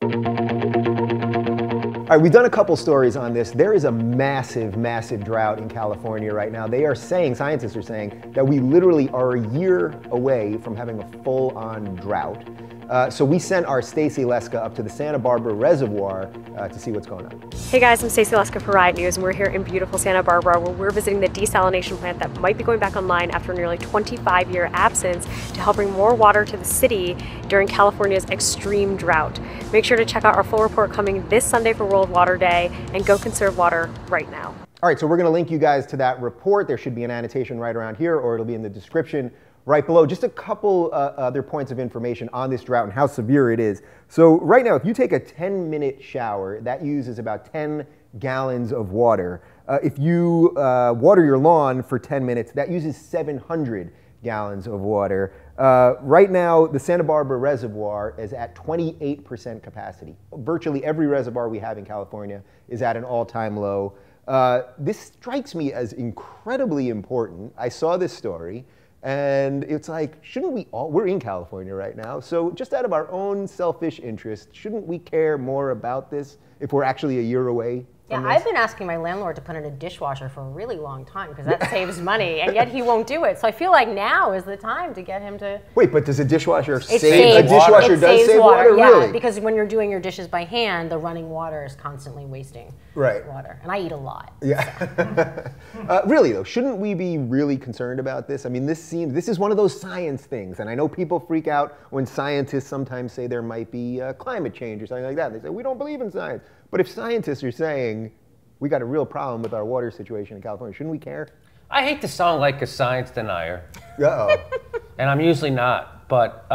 All right, we've done a couple stories on this. There is a massive, massive drought in California right now. They are saying, scientists are saying, that we literally are a year away from having a full-on drought. So we sent our Stacey Leska up to the Santa Barbara Reservoir to see what's going on. Hey guys, I'm Stacey Leska for Riot News, and we're here in beautiful Santa Barbara where we're visiting the desalination plant that might be going back online after a nearly 25-year absence to help bring more water to the city during California's extreme drought. Make sure to check out our full report coming this Sunday for World Water Day, and go conserve water right now. All right, so we're going to link you guys to that report. There should be an annotation right around here, or it'll be in the description right below. Just a couple other points of information on this drought and how severe it is. So right now, if you take a 10-minute shower, that uses about 10 gallons of water. If you water your lawn for 10 minutes, that uses 700 gallons of water. Right now, the Santa Barbara Reservoir is at 28% capacity. Virtually every reservoir we have in California is at an all-time low. This strikes me as incredibly important. I saw this story, and it's like, shouldn't we all, we're in California right now, so just out of our own selfish interest, shouldn't we care more about this if we're actually a year away? Yeah, I've been asking my landlord to put in a dishwasher for a really long time because that saves money, and yet he won't do it. So I feel like now is the time to get him to. Wait, but does a dishwasher save? A dishwasher does save water, yeah, really? Because when you're doing your dishes by hand, the running water is constantly wasting water, and I eat a lot. Yeah. Really though, shouldn't we be really concerned about this? I mean, this is one of those science things, and I know people freak out when scientists sometimes say there might be climate change or something like that. They say we don't believe in science. But if scientists are saying we got a real problem with our water situation in California, shouldn't we care? I hate to sound like a science denier. Uh-oh. And I'm usually not. But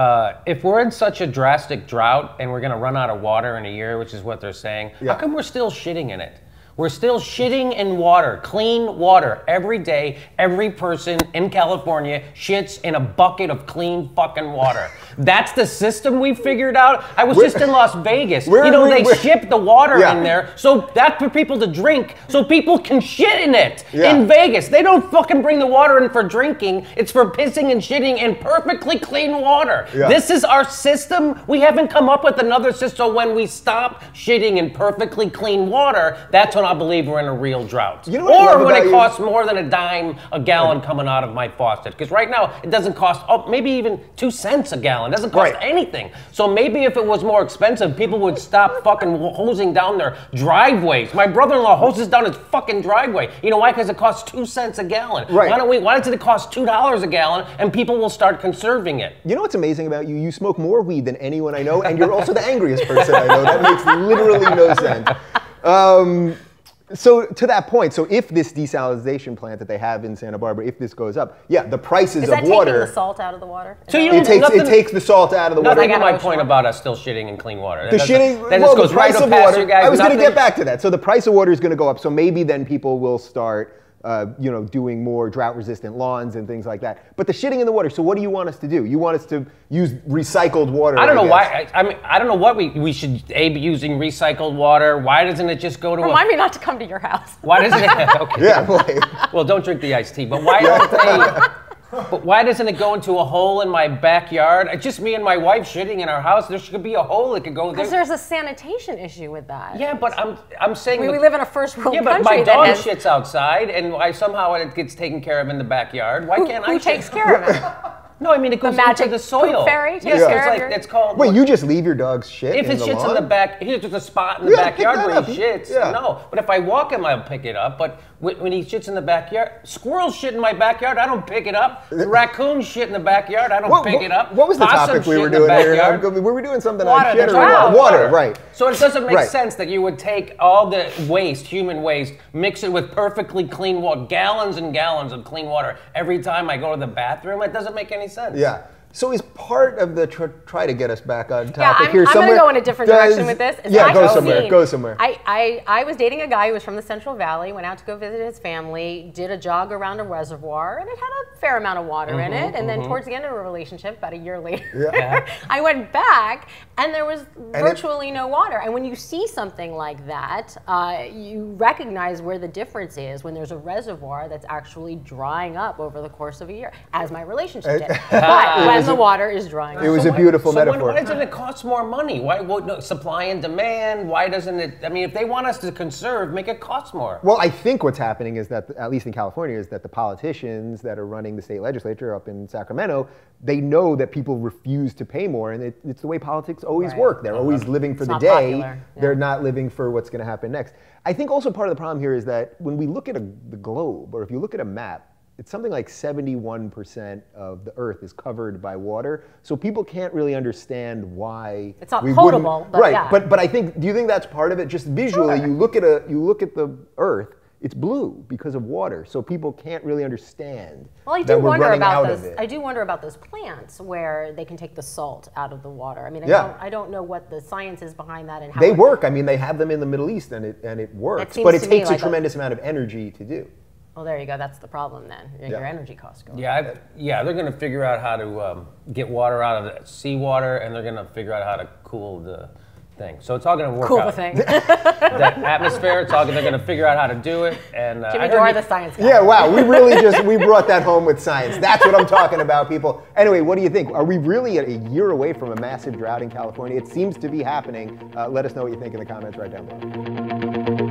if we're in such a drastic drought and we're going to run out of water in a year, which is what they're saying, how come we're still shitting in it? We're still shitting in water, clean water. Every day, every person in California shits in a bucket of clean fucking water. That's the system we figured out. I was just in Las Vegas. They ship the water in there, so that's for people to drink, so people can shit in it in Vegas. They don't fucking bring the water in for drinking. It's for pissing and shitting in perfectly clean water. This is our system. We haven't come up with another system. So when we stop shitting in perfectly clean water, that's when I believe we're in a real drought. You know what or when it costs more than a dime a gallon coming out of my faucet. Because right now, it doesn't cost, maybe even 2 cents a gallon. It doesn't cost anything. So maybe if it was more expensive, people would stop fucking hosing down their driveways. My brother-in-law hoses down his fucking driveway. You know why? Because it costs 2 cents a gallon. Why doesn't it cost $2 a gallon and people will start conserving it? You know what's amazing about you? You smoke more weed than anyone I know, and you're also the angriest person I know. That makes literally no sense. So to that point, so if this desalination plant that they have in Santa Barbara, if this goes up, the prices of water. Is that taking the salt out of the water? So it takes the salt out of the water. That's my point about us still shitting in clean water. The price of water. I was going to get back to that. So the price of water is going to go up. So maybe then people will start doing more drought-resistant lawns and things like that. But the shitting in the water, so what do you want us to do? You want us to use recycled water? I don't know why. I mean, I don't know what we should be using recycled water. Why doesn't it just go to Remind me not to come to your house. Why doesn't it? Okay. Yeah. Well, don't drink the iced tea. But why don't they? But why doesn't it go into a hole in my backyard? It's just me and my wife shitting in our house. There should be a hole that could go there. Because there's a sanitation issue with that. Yeah, but I'm saying we live in a first world country. Yeah, but my dog shits outside, and somehow it gets taken care of in the backyard. Why can't I? Who takes care of it? No, I mean it goes into the soil. Poop fairy takes care of it's called. Wait, you just leave your dog's shit if in it the shits lawn? in the back, here's just a spot in the backyard where he shits. Yeah. No, but if I walk him, I'll pick it up. But when he shits in the backyard, squirrels shit in my backyard, I don't pick it up. The raccoons shit in the backyard, I don't pick it up. What was the topic we were doing here? Were we doing something on shit or water? Right. So it doesn't make sense that you would take all the waste, human waste, mix it with perfectly clean water, gallons and gallons of clean water every time I go to the bathroom. It doesn't make any sense. Yeah. So is part of the try to get us back on topic here I'm going to go in a different direction with this. Go somewhere. I was dating a guy who was from the Central Valley, went out to go visit his family, did a jog around a reservoir, and it had a fair amount of water in it. And then towards the end of a relationship, about a year later, I went back, and there was virtually no water. And when you see something like that, you recognize where the difference is when there's a reservoir that's actually drying up over the course of a year, as my relationship did. But And the water is drying. It was a beautiful metaphor. Why doesn't it cost more money? Why no, supply and demand? Why doesn't it? I mean, if they want us to conserve, make it cost more. Well, I think what's happening is that, at least in California, is that the politicians that are running the state legislature up in Sacramento, they know that people refuse to pay more, and it's the way politics always work. They're always living for the day. Yeah. They're not living for what's going to happen next. I think also part of the problem here is that when we look at the globe, or if you look at a map, it's something like 71% of the Earth is covered by water, so people can't really understand why it's not potable. But right, yeah. but I think, do you think that's part of it? Just visually, you look at the Earth, it's blue because of water, so people can't really understand. Well, I do wonder about those. I do wonder about those plants where they can take the salt out of the water. I mean, I don't know what the science is behind that and how they work. I mean, they have them in the Middle East, and it works, but it takes a tremendous amount of energy to do. Well, there you go. That's the problem then. Your energy costs go up. Yeah, they're going to figure out how to get water out of the seawater, and they're going to figure out how to cool the thing. So it's all going to work out. Cool the thing. The atmosphere, they're going to figure out how to do it. And Jimmy Dore, the science guy. Yeah, wow. We really we brought that home with science. That's what I'm talking about, people. Anyway, what do you think? Are we really a year away from a massive drought in California? It seems to be happening. Let us know what you think in the comments right down below.